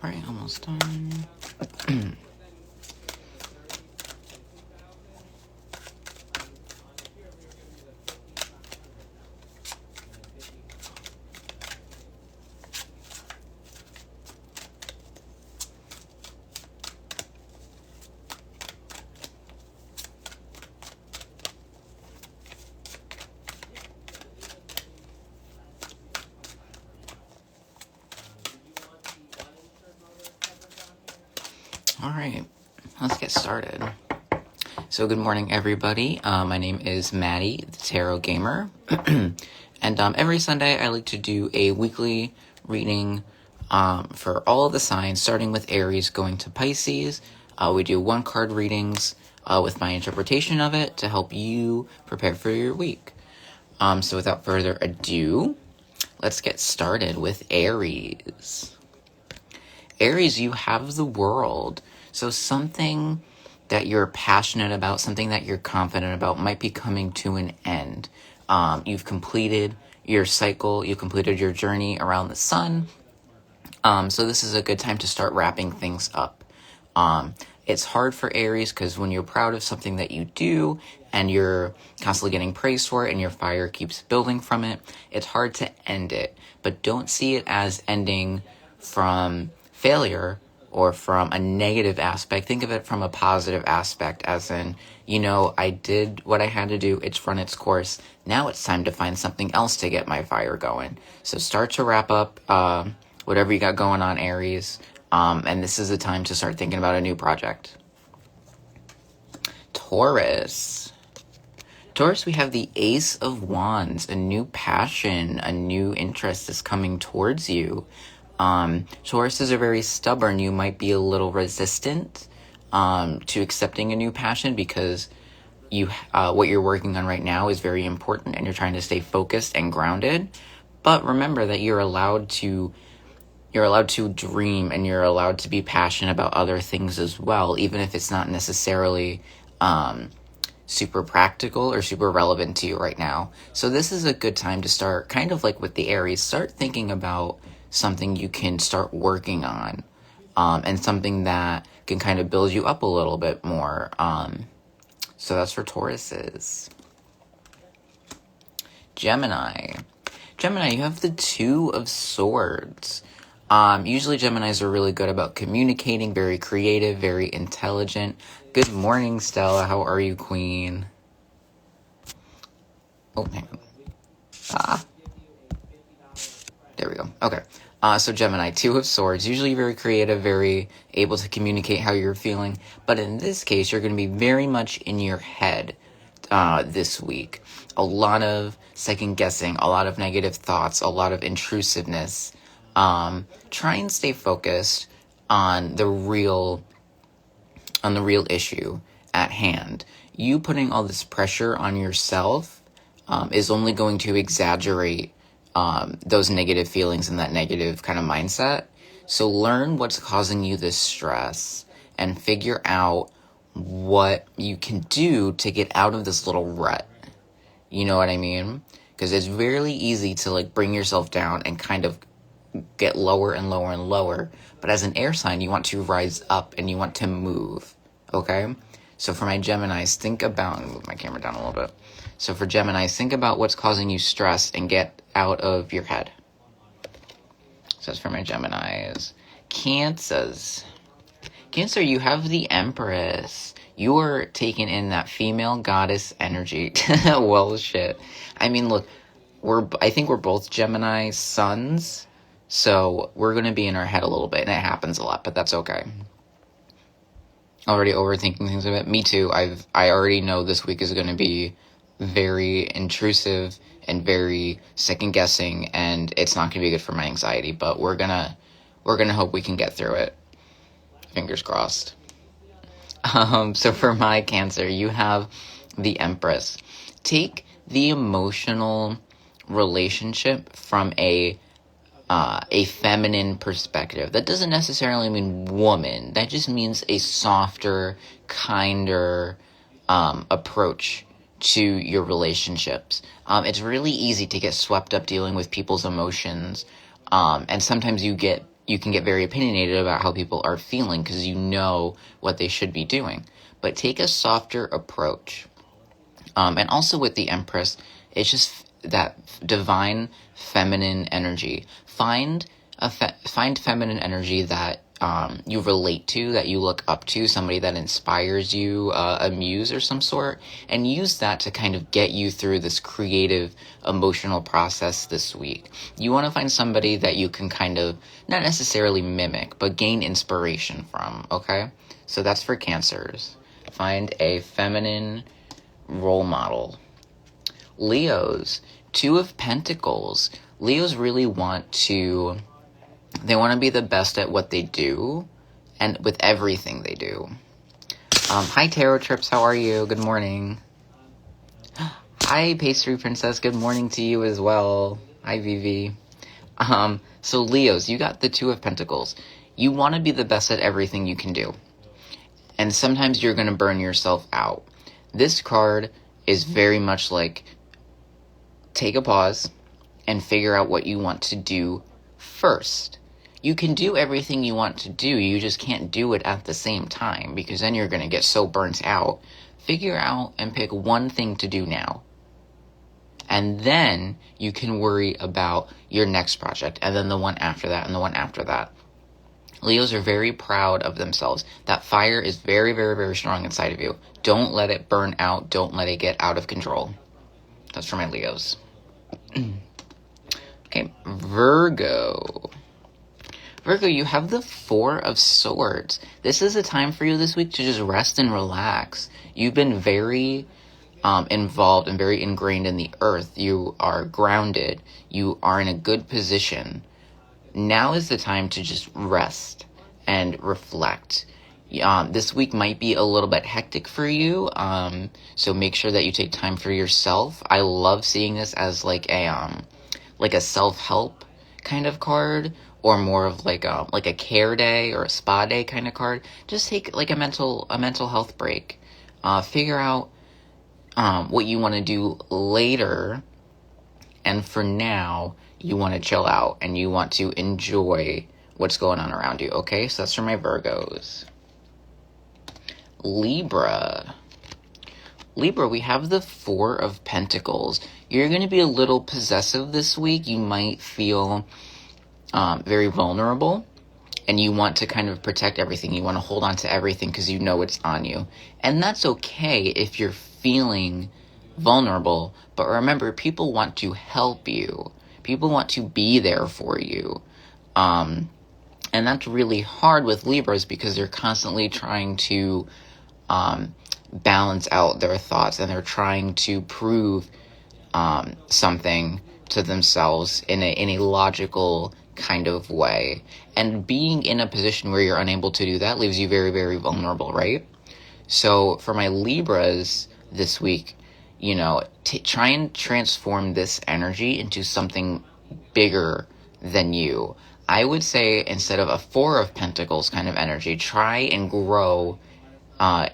Alright, almost done. Alright, let's get started. So good morning, everybody. My name is Maddie, the Tarot Gamer. And every Sunday I like to do a weekly reading for all of the signs, starting with Aries, going to Pisces. We do one-card readings with my interpretation of it to help you prepare for your week. So without further ado, let's get started with Aries. Aries, you have the World. So something that you're passionate about, something that you're confident about might be coming to an end. You've completed your cycle, you've completed your journey around the sun. So this is a good time to start wrapping things up. It's hard for Aries because when you're proud of something that you do and you're constantly getting praised for it and your fire keeps building from it, it's hard to end it. But don't see it as ending from failure or from a negative aspect. Think of it from a positive aspect, as in, I did what I had to do. It's run its course. Now it's time to find something else to get my fire going. So start to wrap up whatever you got going on, Aries. And this is the time to start thinking about a new project. Taurus. Taurus, we have the Ace of Wands, a new passion, a new interest is coming towards you. Tauruses are very stubborn. You might be a little resistant to accepting a new passion because what you're working on right now is very important and you're trying to stay focused and grounded. But remember that you're allowed to dream and you're allowed to be passionate about other things as well, even if it's not necessarily super practical or super relevant to you right now. So this is a good time to start, kind of like with the Aries, start thinking about something you can start working on, and something that can kind of build you up a little bit more. So that's for Tauruses. Gemini, you have the Two of Swords. Usually Geminis are really good about communicating, very creative, very intelligent. Good morning, Stella. How are you, Queen? Oh, hang on. There we go. Okay. So Gemini, Two of Swords, usually very creative, very able to communicate how you're feeling. But in this case, you're going to be very much in your head this week. A lot of second guessing, a lot of negative thoughts, a lot of intrusiveness. Try and stay focused on the real issue at hand. You putting all this pressure on yourself is only going to exaggerate those negative feelings and that negative kind of mindset. So learn what's causing you this stress and figure out what you can do to get out of this little rut. You know what I mean? Because it's really easy to bring yourself down and kind of get lower and lower and lower. But as an air sign, you want to rise up and you want to move. Okay? So for my Geminis, think about, I'll move my camera down a little bit. So for Geminis, think about what's causing you stress and get out of your head. So that's for my Geminis. Cancers, you have the Empress. You are taking in that female goddess energy. Well, shit. I mean, look, I think we're both Gemini suns, so we're going to be in our head a little bit, and it happens a lot, but that's okay. Already overthinking things a bit. Me too. I already know this week is going to be very intrusive and very second guessing, and it's not going to be good for my anxiety, but we're gonna hope we can get through it. Fingers crossed. So for my Cancer, you have the Empress. Take the emotional relationship from a feminine perspective. That doesn't necessarily mean woman. That just means a softer, kinder approach to your relationships. It's really easy to get swept up dealing with people's emotions, and sometimes you get you can get very opinionated about how people are feeling because you know what they should be doing. But take a softer approach. And also with the Empress, it's just that divine feminine energy. Find feminine energy that you relate to, that you look up to, somebody that inspires you, a muse or some sort, and use that to kind of get you through this creative, emotional process this week. You want to find somebody that you can kind of, not necessarily mimic, but gain inspiration from, okay? So that's for Cancers. Find a feminine role model. Leos, Two of Pentacles. Leos really want to be the best at what they do and with everything they do. Hi, Tarot Trips. How are you? Good morning. Hi, Pastry Princess. Good morning to you as well. Hi, Vivi. So Leos, you got the Two of Pentacles. You want to be the best at everything you can do. And sometimes you're going to burn yourself out. This card is very much like, take a pause and figure out what you want to do first. You can do everything you want to do, you just can't do it at the same time, because then you're going to get so burnt out. Figure out and pick one thing to do now. And then you can worry about your next project, and then the one after that, and the one after that. Leos are very proud of themselves. That fire is very, very, very strong inside of you. Don't let it burn out. Don't let it get out of control. That's for my Leos. Okay, Virgo. Virgo, you have the Four of Swords. This is a time for you this week to just rest and relax. You've been very involved and very ingrained in the earth. You are grounded. You are in a good position. Now is the time to just rest and reflect. This week might be a little bit hectic for you, so make sure that you take time for yourself. I love seeing this as like a self-help kind of card, or more of like a care day or a spa day kind of card. Just take like a mental health break. Figure out what you want to do later, and for now, you want to chill out and you want to enjoy what's going on around you, okay? So that's for my Virgos. Libra, we have the Four of Pentacles. You're going to be a little possessive this week. You might feel very vulnerable, and you want to kind of protect everything. You want to hold on to everything because you know it's on you. And that's okay if you're feeling vulnerable, but remember, people want to help you. People want to be there for you. And that's really hard with Libras because they're constantly trying to balance out their thoughts, and they're trying to prove something to themselves in a logical kind of way. And being in a position where you're unable to do that leaves you very, very vulnerable, right? So for my Libras this week, try and transform this energy into something bigger than you. I would say instead of a Four of Pentacles kind of energy, try and grow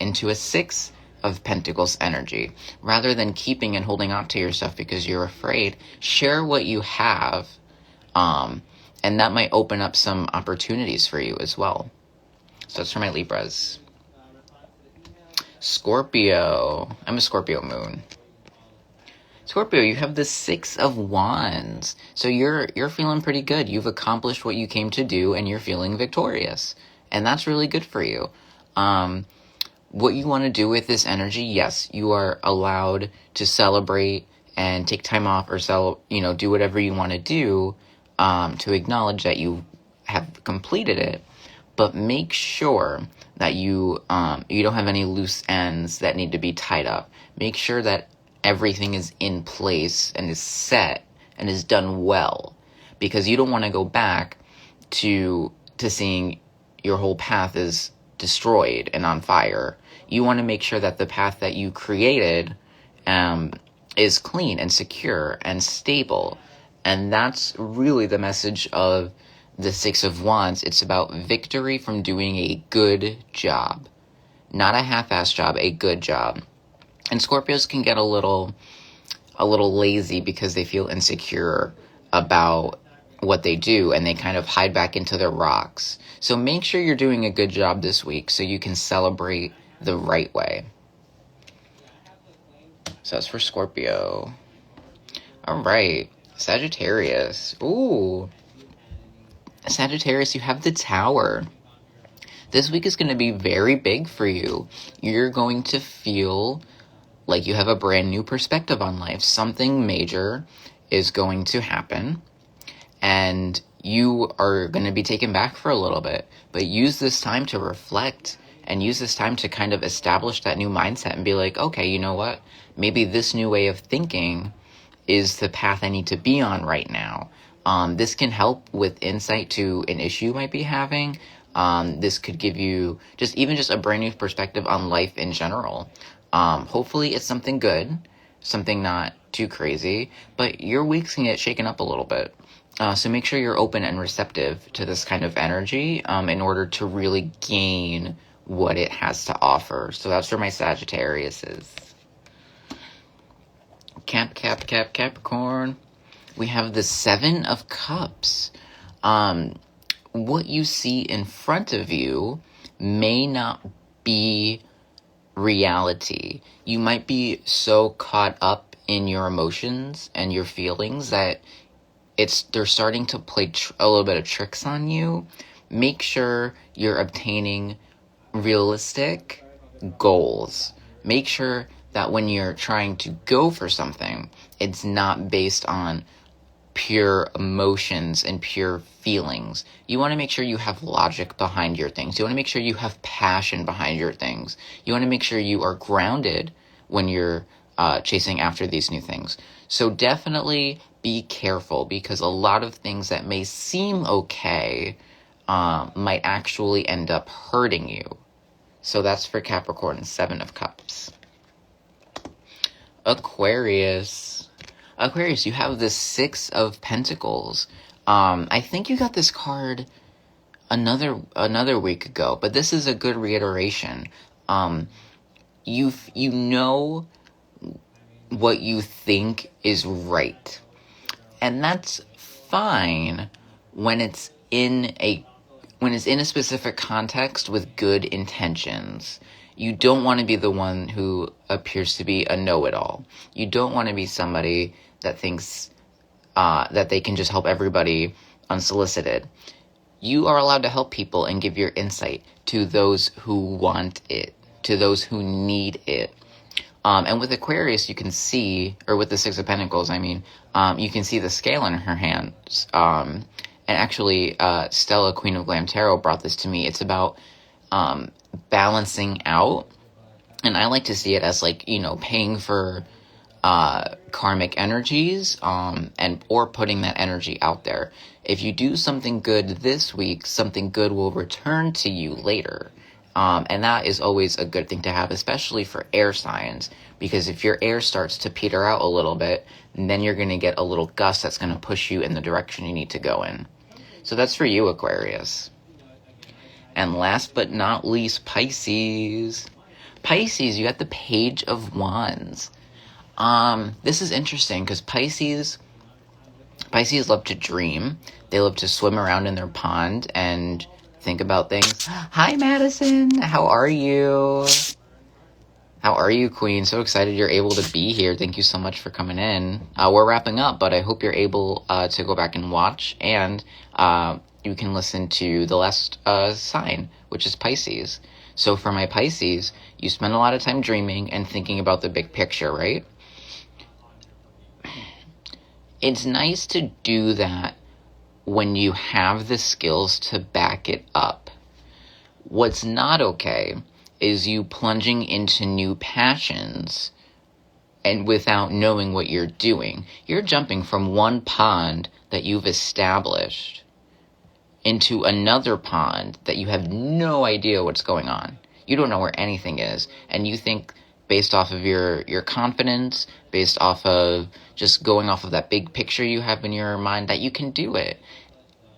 into a Six of Pentacles energy. Rather than keeping and holding on to your stuff because you're afraid, share what you have, and that might open up some opportunities for you as well. So that's for my Libras. Scorpio. I'm a Scorpio moon. Scorpio, you have the Six of Wands. So you're feeling pretty good. You've accomplished what you came to do, and you're feeling victorious. And that's really good for you. What you want to do with this energy, yes, you are allowed to celebrate and take time off, or do whatever you want to do to acknowledge that you have completed it. But make sure that you don't have any loose ends that need to be tied up. Make sure that everything is in place and is set and is done well, because you don't want to go back to seeing your whole path is destroyed and on fire. You want to make sure that the path that you created is clean and secure and stable. And that's really the message of the Six of Wands. It's about victory from doing a good job. Not a half-assed job, a good job. And Scorpios can get a little lazy because they feel insecure about what they do, and they kind of hide back into their rocks. So make sure you're doing a good job this week so you can celebrate the right way. So that's for Scorpio. All right, Sagittarius. Ooh, Sagittarius, you have the Tower. This week is going to be very big for you. You're going to feel like you have a brand new perspective on life. Something major is going to happen, and you are going to be taken back for a little bit. But use this time to reflect, and use this time to kind of establish that new mindset and be like, okay, you know what? Maybe this new way of thinking is the path I need to be on right now. This can help with insight to an issue you might be having. This could give you just a brand new perspective on life in general. Hopefully it's something good, something not too crazy, but your week's gonna get shaken up a little bit. So make sure you're open and receptive to this kind of energy in order to really gain what it has to offer. So that's for my Sagittariuses. Capricorn. We have the Seven of Cups. What you see in front of you may not be reality. You might be so caught up in your emotions and your feelings that they're starting to play a little bit of tricks on you. Make sure you're obtaining realistic goals. Make sure that when you're trying to go for something, it's not based on pure emotions and pure feelings. You want to make sure you have logic behind your things. You want to make sure you have passion behind your things. You want to make sure you are grounded when you're chasing after these new things. So definitely be careful, because a lot of things that may seem okay might actually end up hurting you. So that's for Capricorn, Seven of Cups. Aquarius, you have the Six of Pentacles. I think you got this card another week ago, but this is a good reiteration. You know what you think is right, and that's fine when it's in a specific context with good intentions. You don't want to be the one who appears to be a know-it-all. You don't want to be somebody that thinks that they can just help everybody unsolicited. You are allowed to help people and give your insight to those who want it, to those who need it. And with Aquarius, you can see, or with the Six of Pentacles, you can see the scale in her hands. And actually, Stella, Queen of Glam Tarot, brought this to me. It's about balancing out. And I like to see it as paying for karmic energies, or putting that energy out there. If you do something good this week, something good will return to you later. And that is always a good thing to have, especially for air signs, because if your air starts to peter out a little bit, then you're going to get a little gust that's going to push you in the direction you need to go in. So that's for you, Aquarius. And last but not least, Pisces. You got the Page of Wands. This is interesting because Pisces love to dream. They love to swim around in their pond and think about things. Hi, Madison. How are you? How are you, Queen? So excited you're able to be here. Thank you so much for coming in. We're wrapping up, but I hope you're able to go back and watch, and you can listen to the last sign, which is Pisces. So for my Pisces, you spend a lot of time dreaming and thinking about the big picture, right? It's nice to do that when you have the skills to back it up. What's not okay is you plunging into new passions and without knowing what you're doing. You're jumping from one pond that you've established into another pond that you have no idea what's going on. You don't know where anything is, and you think based off of your confidence, based off of just going off of that big picture you have in your mind, that you can do it.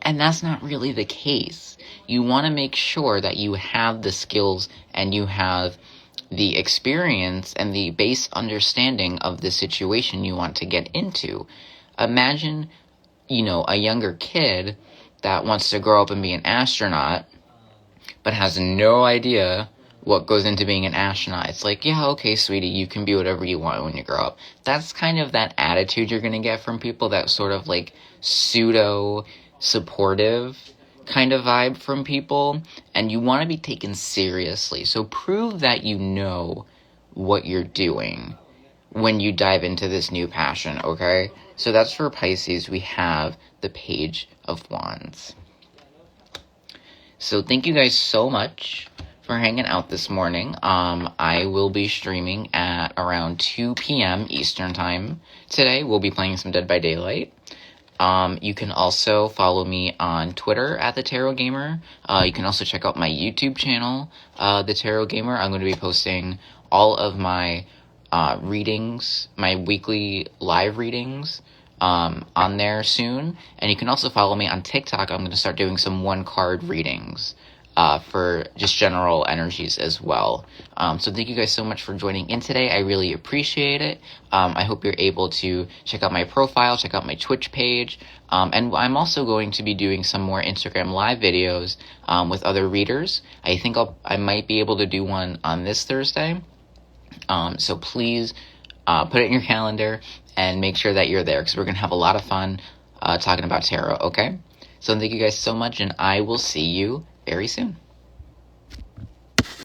And that's not really the case. You want to make sure that you have the skills and you have the experience and the base understanding of the situation you want to get into. Imagine a younger kid that wants to grow up and be an astronaut, but has no idea what goes into being an astronaut. It's like, yeah, okay, sweetie, you can be whatever you want when you grow up. That's kind of that attitude you're going to get from people, that sort of like pseudo-supportive kind of vibe from people, and you want to be taken seriously. So prove that you know what you're doing when you dive into this new passion, okay? So that's for Pisces. We have the Page of Wands. So thank you guys so much for hanging out this morning. I will be streaming at around 2 p.m. Eastern Time today. We'll be playing some Dead by Daylight. You can also follow me on Twitter at TheTarotGaymer. You can also check out my YouTube channel, TheTarotGaymer. I'm going to be posting all of my readings, my weekly live readings, on there soon. And you can also follow me on TikTok. I'm going to start doing some one-card readings for just general energies as well. So thank you guys so much for joining in today. I really appreciate it. I hope you're able to check out my profile, check out my Twitch page. And I'm also going to be doing some more Instagram live videos with other readers. I think I might be able to do one on this Thursday. So please put it in your calendar and make sure that you're there, because we're going to have a lot of fun talking about tarot, okay? So thank you guys so much, and I will see you very soon.